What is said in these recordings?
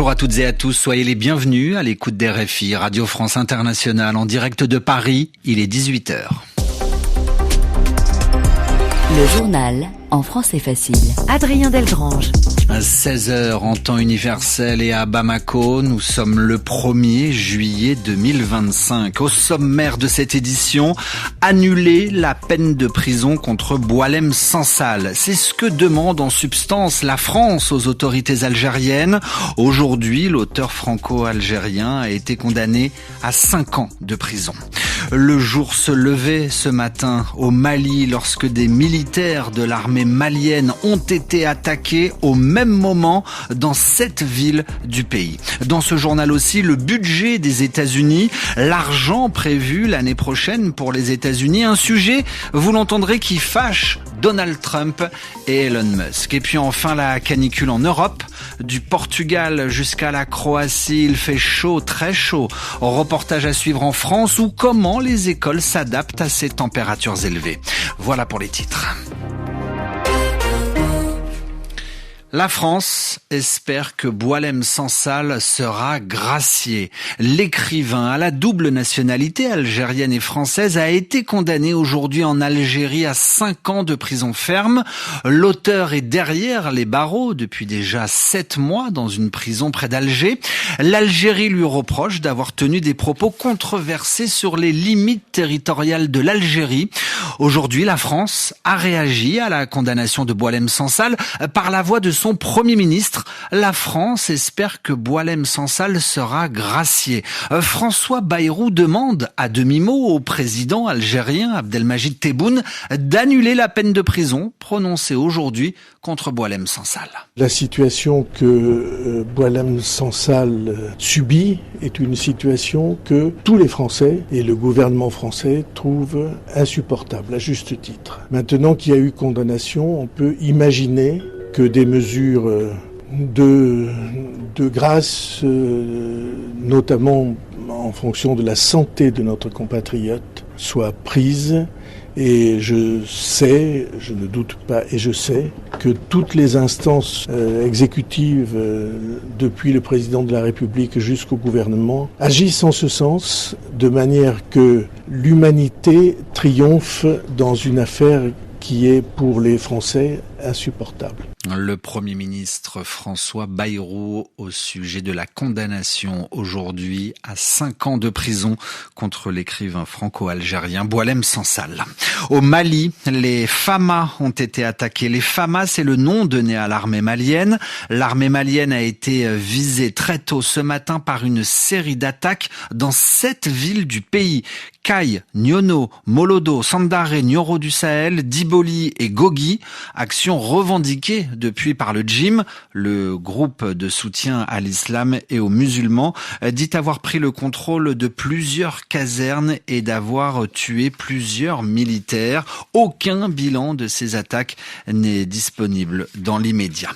Bonjour à toutes et à tous, soyez les bienvenus à l'écoute d'RFI, Radio France Internationale, en direct de Paris, il est 18h. Le journal en français facile. Adrien Delgrange. 16h en temps universel et à Bamako, nous sommes le 1er juillet 2025. Au sommaire de cette édition, annuler la peine de prison contre Boualem Sansal. C'est ce que demande en substance la France aux autorités algériennes. Aujourd'hui, l'auteur franco-algérien a été condamné à 5 ans de prison. Le jour se levait ce matin au Mali lorsque des militaires de l'armée malienne ont été attaqués au même moment dans 7 villes du pays. Dans ce journal aussi, le budget des États-Unis, l'argent prévu l'année prochaine pour les États-Unis, un sujet, vous l'entendrez, qui fâche Donald Trump et Elon Musk. Et puis enfin, la canicule en Europe, du Portugal jusqu'à la Croatie, il fait chaud, très chaud. Reportage à suivre en France ou comment les écoles s'adaptent à ces températures élevées. Voilà pour les titres. La France espère que Boualem Sansal sera gracié. L'écrivain à la double nationalité algérienne et française a été condamné aujourd'hui en Algérie à 5 ans de prison ferme. L'auteur est derrière les barreaux depuis déjà 7 mois dans une prison près d'Alger. L'Algérie lui reproche d'avoir tenu des propos controversés sur les limites territoriales de l'Algérie. Aujourd'hui, la France a réagi à la condamnation de Boualem Sansal par la voix de son Premier ministre. La France espère que Boualem Sansal sera gracié. François Bayrou demande à demi-mot au président algérien Abdelmadjid Tebboune d'annuler la peine de prison prononcée aujourd'hui contre Boualem Sansal. La situation que Boualem Sansal subit est une situation que tous les Français et le gouvernement français trouvent insupportable, à juste titre. Maintenant qu'il y a eu condamnation, on peut imaginer que des mesures de grâce, notamment en fonction de la santé de notre compatriote, soient prises. Et je sais, je ne doute pas, et je sais que toutes les instances exécutives, depuis le président de la République jusqu'au gouvernement, agissent en ce sens, de manière que l'humanité triomphe dans une affaire qui est pour les Français insupportable. Le Premier ministre François Bayrou au sujet de la condamnation aujourd'hui à 5 ans de prison contre l'écrivain franco-algérien Boualem Sansal. Au Mali, les FAMA ont été attaqués. Les FAMA, c'est le nom donné à l'armée malienne. L'armée malienne a été visée très tôt ce matin par une série d'attaques dans 7 villes du pays. Kay, Niono, Molodo, Sandaré, Nioro du Sahel, Diboli et Gogi. Action revendiquée depuis par le JIM, le groupe de soutien à l'islam et aux musulmans, dit avoir pris le contrôle de plusieurs casernes et d'avoir tué plusieurs militaires. Aucun bilan de ces attaques n'est disponible dans l'immédiat.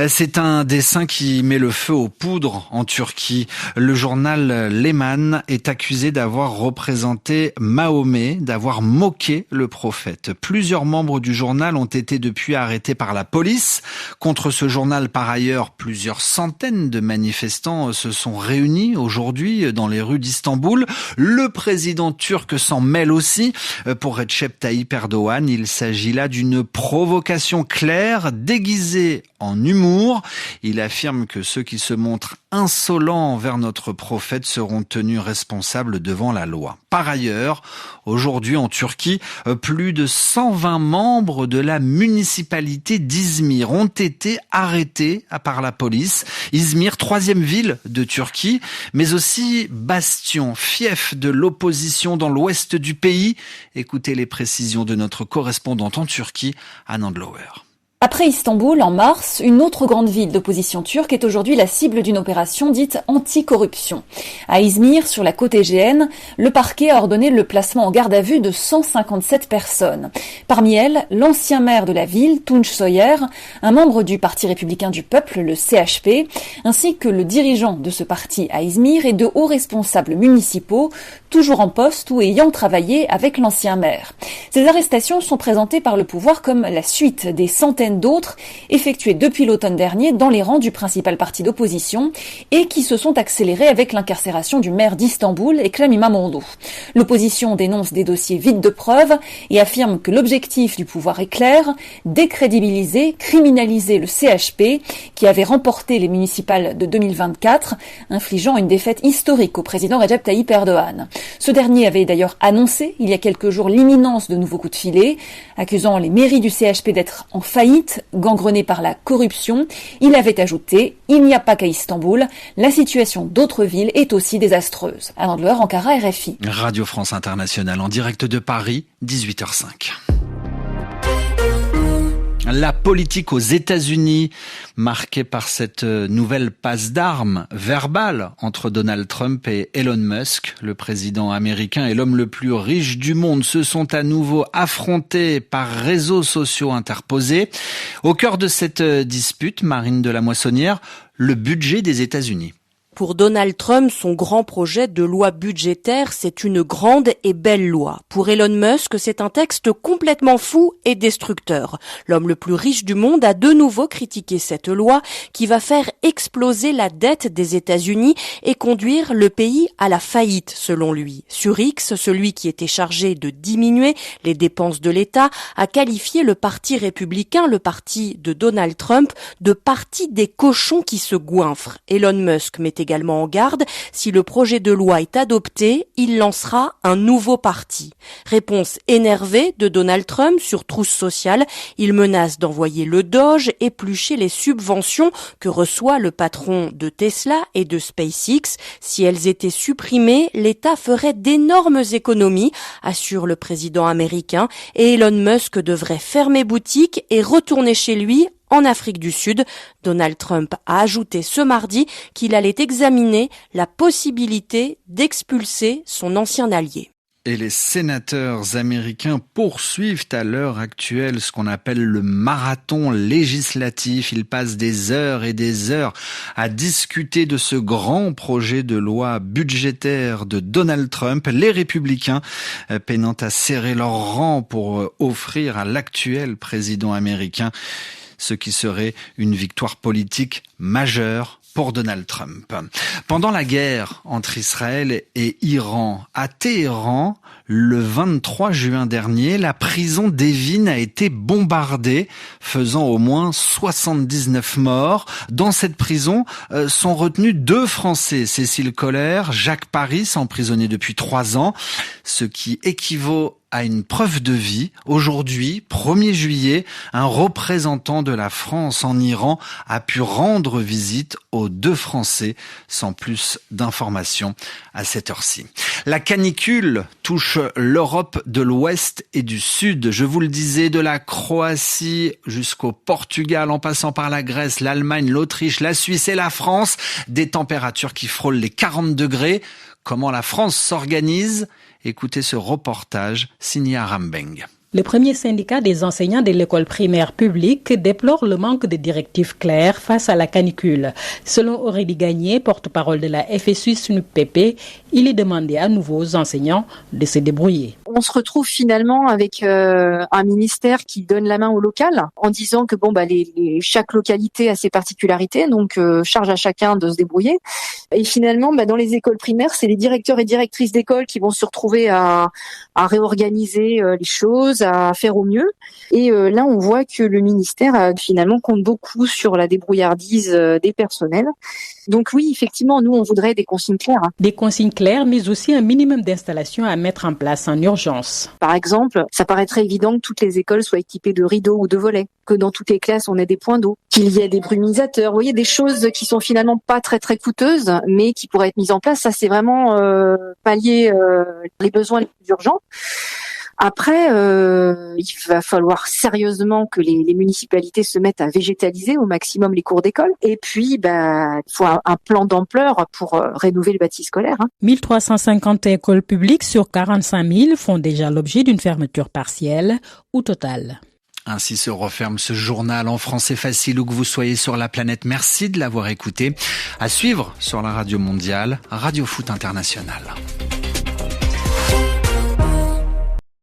C'est un dessin qui met le feu aux poudres en Turquie. Le journal Leman est accusé d'avoir représenté Mahomet, d'avoir moqué le prophète. Plusieurs membres du journal ont été depuis arrêtés par la police. Contre ce journal, par ailleurs, plusieurs centaines de manifestants se sont réunis aujourd'hui dans les rues d'Istanbul. Le président turc s'en mêle aussi. Pour Recep Tayyip Erdogan, il s'agit là d'une provocation claire, déguisée en humour. Il affirme que ceux qui se montrent insolents envers notre prophète seront tenus responsables devant la loi. Par ailleurs, aujourd'hui en Turquie, plus de 120 membres de la municipalité d'Izmir ont été arrêtés par la police. Izmir, 3e ville de Turquie, mais aussi bastion, fief de l'opposition dans l'ouest du pays. Écoutez les précisions de notre correspondante en Turquie, Anne Andlauer. Après Istanbul, en mars, une autre grande ville d'opposition turque est aujourd'hui la cible d'une opération dite anti-corruption. À Izmir, sur la côte égéenne, le parquet a ordonné le placement en garde à vue de 157 personnes. Parmi elles, l'ancien maire de la ville, Tunç Soyer, un membre du Parti républicain du peuple, le CHP, ainsi que le dirigeant de ce parti à Izmir et de hauts responsables municipaux, toujours en poste ou ayant travaillé avec l'ancien maire. Ces arrestations sont présentées par le pouvoir comme la suite des centaines dizaine d'autres effectuées depuis l'automne dernier dans les rangs du principal parti d'opposition et qui se sont accélérées avec l'incarcération du maire d'Istanbul, Ekrem İmamoğlu. L'opposition dénonce des dossiers vides de preuves et affirme que l'objectif du pouvoir est clair, décrédibiliser, criminaliser le CHP qui avait remporté les municipales de 2024, infligeant une défaite historique au président Recep Tayyip Erdogan. Ce dernier avait d'ailleurs annoncé il y a quelques jours l'imminence de nouveaux coups de filet, accusant les mairies du CHP d'être en faillite, gangrenées par la corruption. Il avait ajouté « Il n'y a pas qu'à Istanbul, la situation d'autres villes est aussi désastreuse ». Alain Deleur, Ankara, RFI. Radio France Internationale en direct de Paris, 18h05. La politique aux États-Unis, marquée par cette nouvelle passe d'armes verbale entre Donald Trump et Elon Musk, le président américain et l'homme le plus riche du monde, se sont à nouveau affrontés par réseaux sociaux interposés. Au cœur de cette dispute, Marine de la Moissonnière, le budget des États-Unis. Pour Donald Trump, son grand projet de loi budgétaire, c'est une grande et belle loi. Pour Elon Musk, c'est un texte complètement fou et destructeur. L'homme le plus riche du monde a de nouveau critiqué cette loi qui va faire exploser la dette des États-Unis et conduire le pays à la faillite, selon lui. Sur X, celui qui était chargé de diminuer les dépenses de l'État, a qualifié le parti républicain, le parti de Donald Trump, de parti des cochons qui se goinfrent. Elon Musk met également en garde, si le projet de loi est adopté, il lancera un nouveau parti. Réponse énervée de Donald Trump sur Trousse sociale, il menace d'envoyer le Doge éplucher les subventions que reçoit le patron de Tesla et de SpaceX. Si elles étaient supprimées, l'État ferait d'énormes économies, assure le président américain, et Elon Musk devrait fermer boutique et retourner chez lui en Afrique du Sud. Donald Trump a ajouté ce mardi qu'il allait examiner la possibilité d'expulser son ancien allié. Et les sénateurs américains poursuivent à l'heure actuelle ce qu'on appelle le marathon législatif. Ils passent des heures et des heures à discuter de ce grand projet de loi budgétaire de Donald Trump. Les républicains peinant à serrer leurs rangs pour offrir à l'actuel président américain ce qui serait une victoire politique majeure pour Donald Trump. Pendant la guerre entre Israël et Iran, à Téhéran, le 23 juin dernier, la prison d'Evin a été bombardée, faisant au moins 79 morts. Dans cette prison sont retenus 2 Français, Cécile Kohler, Jacques Paris, emprisonnés depuis 3 ans, ce qui équivaut à une preuve de vie. Aujourd'hui, 1er juillet, un représentant de la France en Iran a pu rendre visite aux 2 Français, sans plus d'informations à cette heure-ci. La canicule touche l'Europe de l'Ouest et du Sud. Je vous le disais, de la Croatie jusqu'au Portugal, en passant par la Grèce, l'Allemagne, l'Autriche, la Suisse et la France. Des températures qui frôlent les 40 degrés. Comment la France s'organise ? Écoutez ce reportage signé Aram Beng. Le premier syndicat des enseignants de l'école primaire publique déplore le manque de directives claires face à la canicule. Selon Aurélie Gagné, porte-parole de la FSU-SNUPP, il est demandé à nouveau aux enseignants de se débrouiller. On se retrouve finalement avec un ministère qui donne la main au local en disant que chaque localité a ses particularités, donc charge à chacun de se débrouiller. Et finalement, dans les écoles primaires, c'est les directeurs et directrices d'école qui vont se retrouver à réorganiser les choses, à faire au mieux. Et là, on voit que le ministère finalement compte beaucoup sur la débrouillardise des personnels. Donc oui, effectivement, nous, on voudrait des consignes claires. Des consignes claires, mais aussi un minimum d'installations à mettre en place en urgence. Par exemple, ça paraîtrait évident que toutes les écoles soient équipées de rideaux ou de volets, que dans toutes les classes, on ait des points d'eau, qu'il y ait des brumisateurs. Vous voyez, des choses qui sont finalement pas très très coûteuses, mais qui pourraient être mises en place. Ça, c'est vraiment pallier les besoins les plus urgents. Après, il va falloir sérieusement que les municipalités se mettent à végétaliser au maximum les cours d'école. Et puis, il faut un plan d'ampleur pour rénover le bâti scolaire. 1350 écoles publiques sur 45 000 font déjà l'objet d'une fermeture partielle ou totale. Ainsi se referme ce journal en français facile où que vous soyez sur la planète. Merci de l'avoir écouté. À suivre sur la radio mondiale, Radio Foot International.